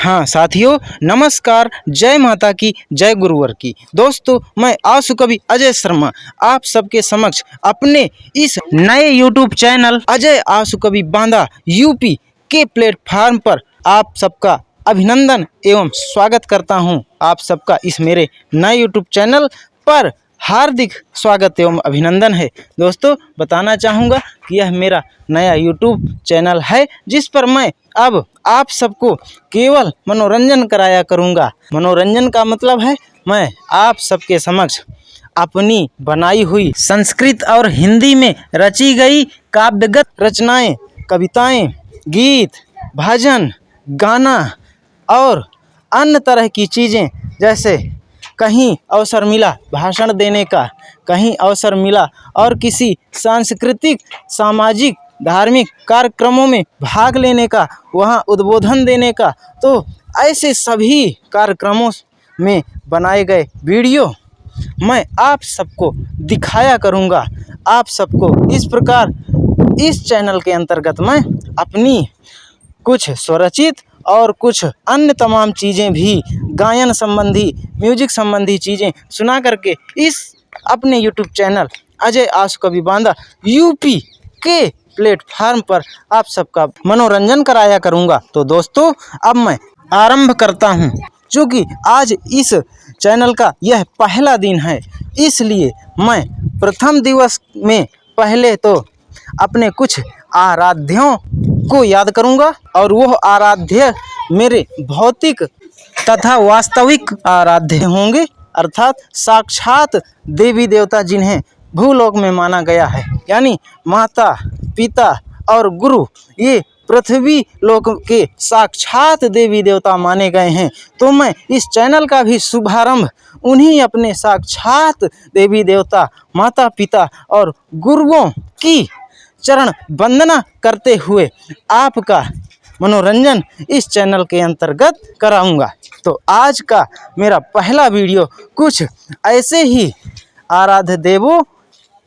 हाँ साथियों, नमस्कार। जय माता की, जय गुरुवर की। दोस्तों, मैं आशु कवि अजय शर्मा आप सबके समक्ष अपने इस नए यूट्यूब चैनल अजय आशु कवि बांदा यूपी के प्लेटफार्म पर आप सबका अभिनंदन एवं स्वागत करता हूं। आप सबका इस मेरे नए यूट्यूब चैनल पर हार्दिक स्वागत एवं अभिनंदन है। दोस्तों, बताना चाहूँगा कि यह मेरा नया यूट्यूब चैनल है, जिस पर मैं अब आप सबको केवल मनोरंजन कराया करूँगा। मनोरंजन का मतलब है मैं आप सबके समक्ष अपनी बनाई हुई संस्कृत और हिंदी में रची गई काव्यगत रचनाएं, कविताएं, गीत, भजन, गाना और अन्य तरह की चीज़ें, जैसे कहीं अवसर मिला भाषण देने का, कहीं अवसर मिला और किसी सांस्कृतिक, सामाजिक, धार्मिक कार्यक्रमों में भाग लेने का, वहाँ उद्बोधन देने का, तो ऐसे सभी कार्यक्रमों में बनाए गए वीडियो मैं आप सबको दिखाया करूँगा। आप सबको इस प्रकार इस चैनल के अंतर्गत मैं अपनी कुछ स्वरचित और कुछ अन्य तमाम चीज़ें भी, गायन संबंधी, म्यूजिक संबंधी चीज़ें सुना करके इस अपने यूट्यूब चैनल अजय आशु कवि बांदा यूपी के प्लेटफार्म पर आप सबका मनोरंजन कराया करूँगा। तो दोस्तों, अब मैं आरंभ करता हूँ। चूँकि आज इस चैनल का यह पहला दिन है, इसलिए मैं प्रथम दिवस में पहले तो अपने कुछ आराध्यों को याद करूंगा, और वह आराध्य मेरे भौतिक तथा वास्तविक आराध्य होंगे, अर्थात साक्षात देवी देवता जिन्हें भूलोक में माना गया है, यानी माता, पिता और गुरु, ये पृथ्वी लोक के साक्षात देवी देवता माने गए हैं। तो मैं इस चैनल का भी शुभारंभ उन्हीं अपने साक्षात देवी देवता, माता, पिता और गुरुओं की चरण वंदना करते हुए आपका मनोरंजन इस चैनल के अंतर्गत कराऊंगा। तो आज का मेरा पहला वीडियो कुछ ऐसे ही आराध्य देवों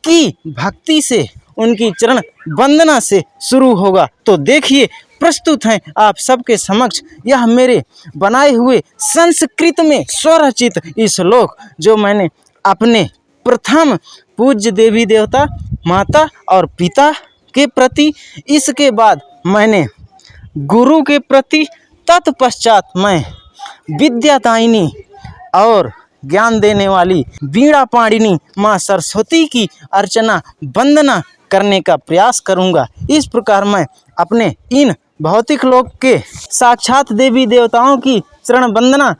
की भक्ति से, उनकी चरण वंदना से शुरू होगा। तो देखिए, प्रस्तुत हैं आप सबके समक्ष यह मेरे बनाए हुए संस्कृत में स्वरचित श्लोक, जो मैंने अपने प्रथम पूज्य देवी देवता, माता और पिता के प्रति, इसके बाद मैंने गुरु के प्रति, तत्पश्चात मैं विद्यादायिनी और ज्ञान देने वाली वीणा पाणिनी माँ सरस्वती की अर्चना वंदना करने का प्रयास करूंगा। इस प्रकार मैं अपने इन भौतिक लोक के साक्षात देवी देवताओं की चरण वंदना,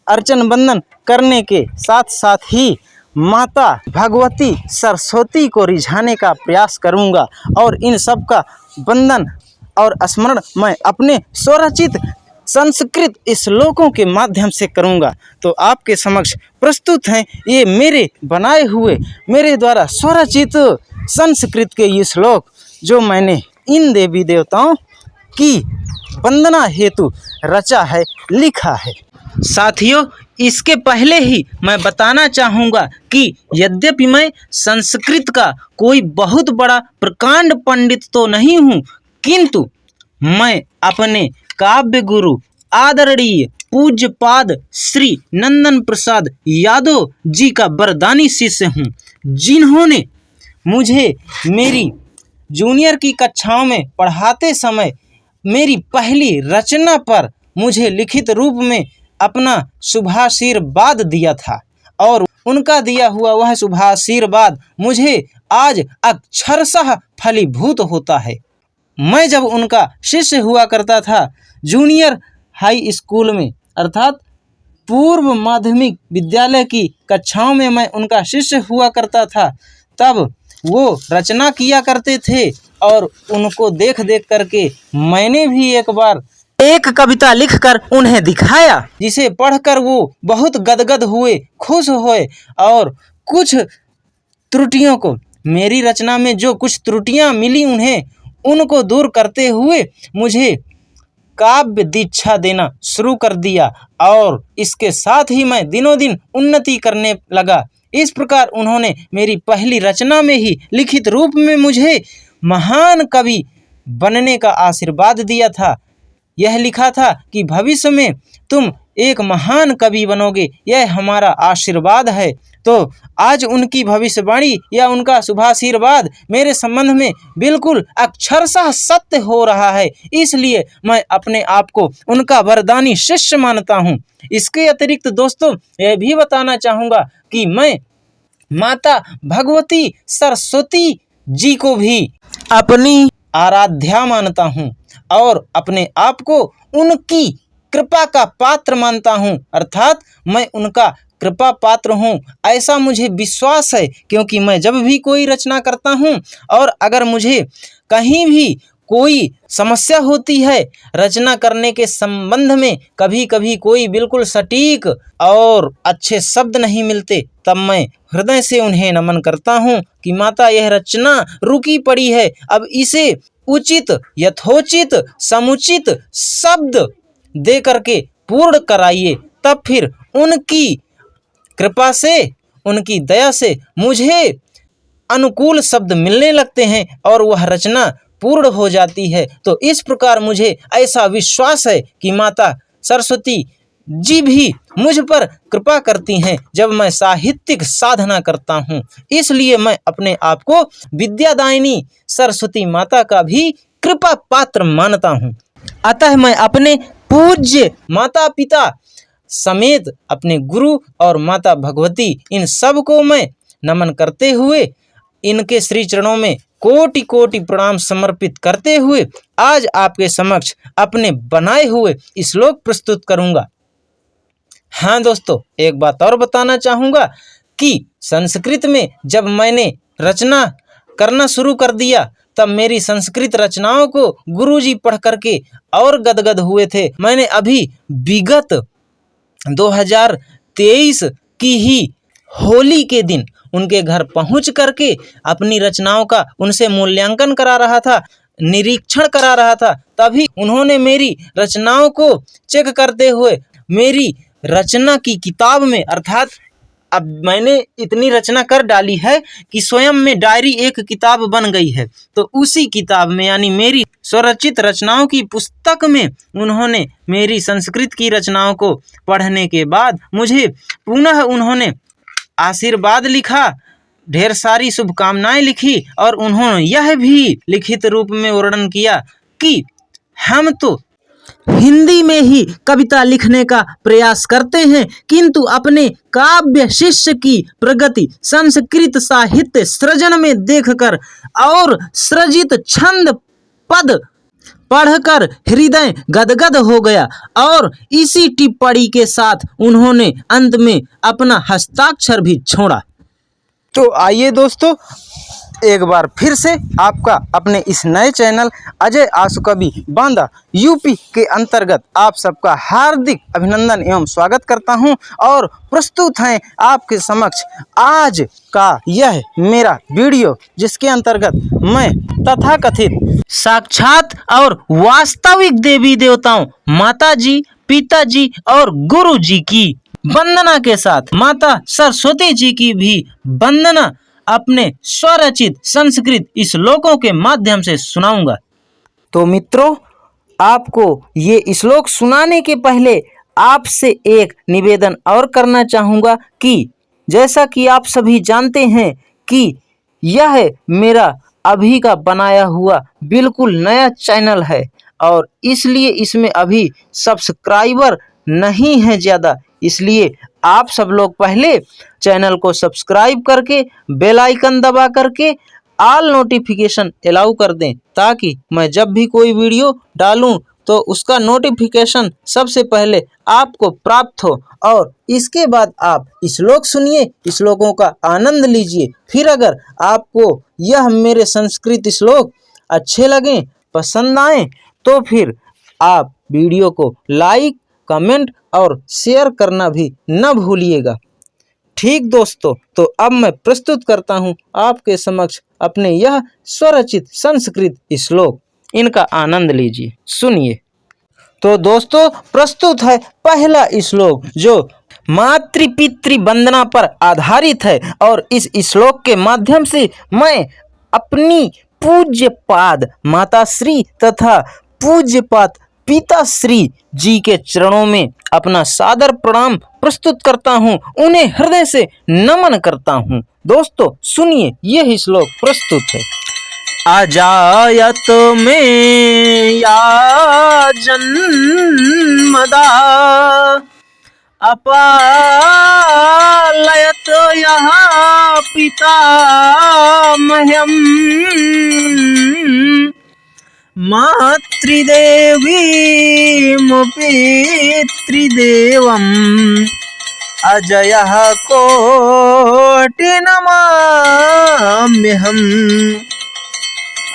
अर्चन वंदन करने के साथ साथ ही माता भगवती सरस्वती को रिझाने का प्रयास करूंगा, और इन सब का वंदन और स्मरण मैं अपने स्वरचित संस्कृत श्लोकों के माध्यम से करूंगा। तो आपके समक्ष प्रस्तुत हैं ये मेरे बनाए हुए, मेरे द्वारा स्वरचित संस्कृत के ये श्लोक, जो मैंने इन देवी देवताओं की वंदना हेतु रचा है, लिखा है। साथियों, इसके पहले ही मैं बताना चाहूँगा कि यद्यपि मैं संस्कृत का कोई बहुत बड़ा प्रकांड पंडित तो नहीं हूँ, किंतु मैं अपने काव्य गुरु आदरणीय पूज्यपाद श्री नंदन प्रसाद यादव जी का वरदानी शिष्य हूँ, जिन्होंने मुझे मेरी जूनियर की कक्षाओं में पढ़ाते समय मेरी पहली रचना पर मुझे लिखित रूप में अपना शुभाशीर्वाद दिया था, और उनका दिया हुआ वह शुभाशीर्वाद मुझे आज अक्षरशः फलीभूत होता है। मैं जब उनका शिष्य हुआ करता था जूनियर हाई स्कूल में, अर्थात पूर्व माध्यमिक विद्यालय की कक्षाओं में मैं उनका शिष्य हुआ करता था, तब वो रचना किया करते थे, और उनको देख देख करके मैंने भी एक बार एक कविता लिखकर उन्हें दिखाया, जिसे पढ़कर वो बहुत गदगद हुए, खुश हुए, और कुछ त्रुटियों को, मेरी रचना में जो कुछ त्रुटियां मिली उन्हें, उनको दूर करते हुए मुझे काव्य दीक्षा देना शुरू कर दिया, और इसके साथ ही मैं दिनों दिन उन्नति करने लगा। इस प्रकार उन्होंने मेरी पहली रचना में ही लिखित रूप में मुझे महान कवि बनने का आशीर्वाद दिया था। यह लिखा था कि भविष्य में तुम एक महान कवि बनोगे, यह हमारा आशीर्वाद है। तो आज उनकी भविष्यवाणी या उनका शुभाशीर्वाद मेरे संबंध में बिल्कुल अक्षरशः सत्य हो रहा है, इसलिए मैं अपने आप को उनका वरदानी शिष्य मानता हूँ। इसके अतिरिक्त दोस्तों यह भी बताना चाहूँगा कि मैं माता भगवती सरस्वती जी को भी अपनी आराध्या मानता हूँ और अपने आप को उनकी कृपा का पात्र मानता हूँ, अर्थात मैं उनका कृपा पात्र हूँ, ऐसा मुझे विश्वास है। क्योंकि मैं जब भी कोई रचना करता हूँ और अगर मुझे कहीं भी कोई समस्या होती है रचना करने के संबंध में, कभी कभी कोई बिल्कुल सटीक और अच्छे शब्द नहीं मिलते, तब मैं हृदय से उन्हें नमन करता हूँ कि माता यह रचना रुकी पड़ी है, अब इसे उचित यथोचित समुचित शब्द दे करके पूर्ण कराइए। तब फिर उनकी कृपा से, उनकी दया से मुझे अनुकूल शब्द मिलने लगते हैं और वह रचना पूर्ण हो जाती है। तो इस प्रकार मुझे ऐसा विश्वास है कि माता सरस्वती जी भी मुझ पर कृपा करती हैं जब मैं साहित्यिक साधना करता हूँ, इसलिए मैं अपने आप को विद्यादायिनी सरस्वती माता का भी कृपा पात्र मानता हूँ। अतः मैं अपने पूज्य माता पिता समेत अपने गुरु और माता भगवती इन सब को मैं नमन करते हुए इनके श्री चरणों में कोटि कोटि प्रणाम समर्पित करते हुए आज आपके समक्ष अपने बनाए हुए श्लोक प्रस्तुत करूंगा। हाँ दोस्तों, एक बात और बताना चाहूँगा कि संस्कृत में जब मैंने रचना करना शुरू कर दिया तब मेरी संस्कृत रचनाओं को गुरुजी पढ़ करके और गदगद हुए थे। मैंने अभी विगत 2023 की ही होली के दिन उनके घर पहुंच करके अपनी रचनाओं का उनसे मूल्यांकन करा रहा था, निरीक्षण करा रहा था। तभी उन्होंने मेरी रचनाओं को चेक करते हुए मेरी रचना की किताब में, अर्थात अब मैंने इतनी रचना कर डाली है कि स्वयं में डायरी एक किताब बन गई है, तो उसी किताब में यानी मेरी स्वरचित रचनाओं की पुस्तक में उन्होंने मेरी संस्कृत की रचनाओं को पढ़ने के बाद मुझे पुनः उन्होंने आशीर्वाद लिखा, ढेर सारी शुभकामनाएं लिखी और उन्होंने यह भी लिखित रूप में वर्णन किया कि हम तो हिंदी में ही कविता लिखने का प्रयास करते हैं, किंतु अपने काव्य शिष्य की प्रगति संस्कृत साहित्य सृजन में देखकर और सृजित छंद पद पढ़कर हृदय गदगद हो गया और इसी टिप्पणी के साथ उन्होंने अंत में अपना हस्ताक्षर भी छोड़ा। तो आइए दोस्तों, एक बार फिर से आपका अपने इस नए चैनल अजय आंसू कवि बांदा यूपी के अंतर्गत आप सबका हार्दिक अभिनंदन एवं स्वागत करता हूं और प्रस्तुत हैं आपके समक्ष आज का यह मेरा वीडियो, जिसके अंतर्गत मैं तथाकथित साक्षात और वास्तविक देवी देवताओं माता जी, पिताजी और गुरु जी की वंदना के साथ माता सरस्वती जी की भी वंदना अपने स्वरचित संस्कृत श्लोकों के माध्यम से सुनाऊंगा। तो मित्रों, आपको ये श्लोक सुनाने के पहले आपसे एक निवेदन और करना चाहूँगा कि जैसा कि आप सभी जानते हैं कि यह मेरा अभी का बनाया हुआ बिल्कुल नया चैनल है और इसलिए इसमें अभी सब्सक्राइबर नहीं है ज़्यादा, इसलिए आप सब लोग पहले चैनल को सब्सक्राइब करके बेल आइकन दबा करके ऑल नोटिफिकेशन अलाउ कर दें, ताकि मैं जब भी कोई वीडियो डालूं तो उसका नोटिफिकेशन सबसे पहले आपको प्राप्त हो और इसके बाद आप श्लोक सुनिए, श्लोकों का आनंद लीजिए। फिर अगर आपको यह मेरे संस्कृत श्लोक अच्छे लगें, पसंद आए, तो फिर आप वीडियो को लाइक, कमेंट और शेयर करना भी न भूलिएगा। ठीक दोस्तों, तो अब मैं प्रस्तुत करता हूँ आपके समक्ष अपने यह स्वरचित संस्कृत श्लोक, इनका आनंद लीजिए, सुनिए। तो दोस्तों, प्रस्तुत है पहला श्लोक जो मातृ पितृ वंदना पर आधारित है और इस श्लोक के माध्यम से मैं अपनी पूज्य पाद माताश्री तथा पूज्य पाद पिताश्री जी के चरणों में अपना सादर प्रणाम प्रस्तुत करता हूँ, उन्हें हृदय से नमन करता हूँ। दोस्तों सुनिए, यह श्लोक प्रस्तुत है। अजायत में या जन्मदा अपालयत यः पितामह्यम् मातृदेवीमपि त्रिदेवम् अजयः कोटिनमाम्यहम्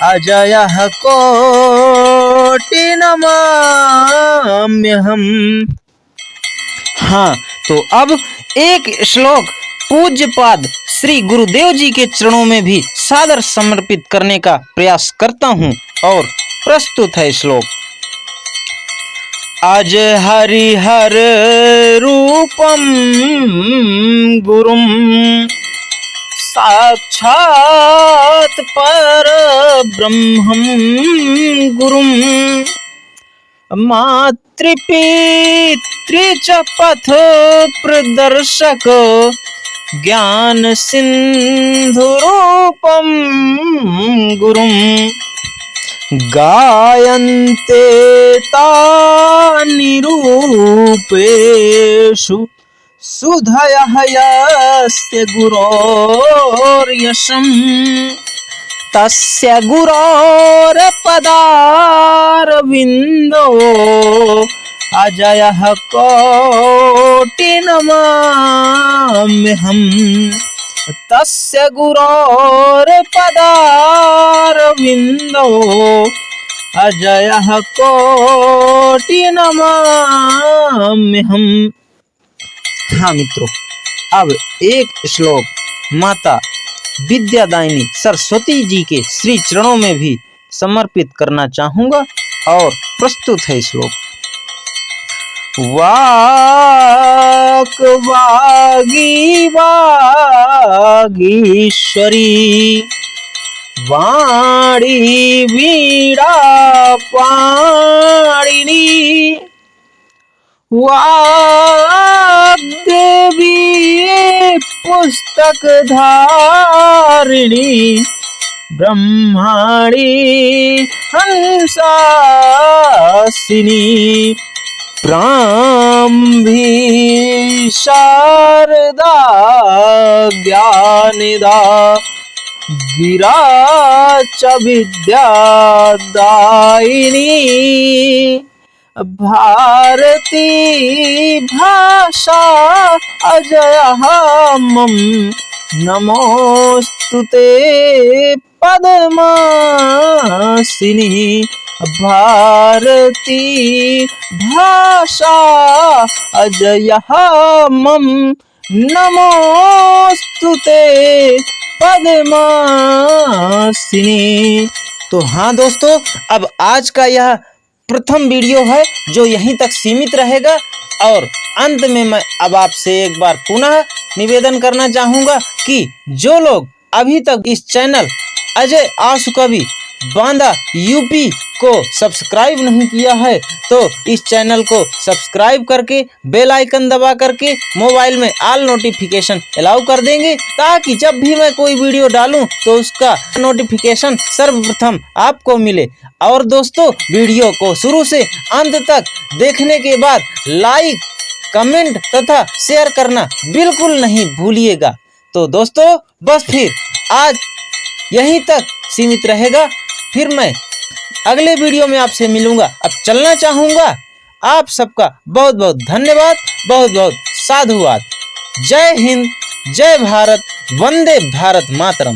अजयः कोटिनमाम्यहम्। हाँ, तो अब एक श्लोक पूज्यपाद श्री गुरुदेव जी के चरणों में भी सादर समर्पित करने का प्रयास करता हूँ और प्रस्तुत है श्लोक। अज हरिहर रूपम गुरुम साक्षात पर ब्रह्मं गुरुम मातृपितृ च पथ प्रदर्शक ज्ञान सिंधु रूपम गुरुम गायन्ते तानि रूपेषु सुधयः यस्य गुरोर्यशम् तस्य गुरोर्पदारविन्दो अजयः कोटिनमाम्यहम् तस्य गुरोर्पदारविन्दो अजयः कोटिनमाम्यहम्। हाँ मित्रों, अब एक श्लोक माता विद्यादायिनी सरस्वती जी के श्री चरणों में भी समर्पित करना चाहूँगा और प्रस्तुत है श्लोक। वाक् वागी वागीश्वरी वाणी वीणा पाणिनी वाग्देवी पुस्तक धारिणी ब्रह्माणी हंसासिनी प्राम्भी शारदा ज्ञानिदा गिरा च विद्यादायिनी भारती भाषा अजयः मम नमोस्तुते पद्मासिनी भारती भाषा अजयः मम नमोस्तुते पद्मासिनी। तो हाँ दोस्तों, अब आज का यह प्रथम वीडियो है जो यहीं तक सीमित रहेगा और अंत में मैं अब आपसे एक बार पुनः निवेदन करना चाहूँगा कि जो लोग अभी तक इस चैनल अजय आशु कवि बांदा यूपी को सब्सक्राइब नहीं किया है तो इस चैनल को सब्सक्राइब करके बेल आइकन दबा करके मोबाइल में ऑल नोटिफिकेशन अलाउ कर देंगे, ताकि जब भी मैं कोई वीडियो डालूं तो उसका नोटिफिकेशन सर्वप्रथम आपको मिले। और दोस्तों, वीडियो को शुरू से अंत तक देखने के बाद लाइक, कमेंट तथा शेयर करना बिल्कुल नहीं भूलिएगा। तो दोस्तों, बस फिर आज यहीं तक सीमित रहेगा, फिर मैं अगले वीडियो में आपसे मिलूंगा। अब चलना चाहूँगा। आप सबका बहुत बहुत धन्यवाद, बहुत बहुत साधुवाद। जय हिंद, जय भारत, वंदे भारत मातरम।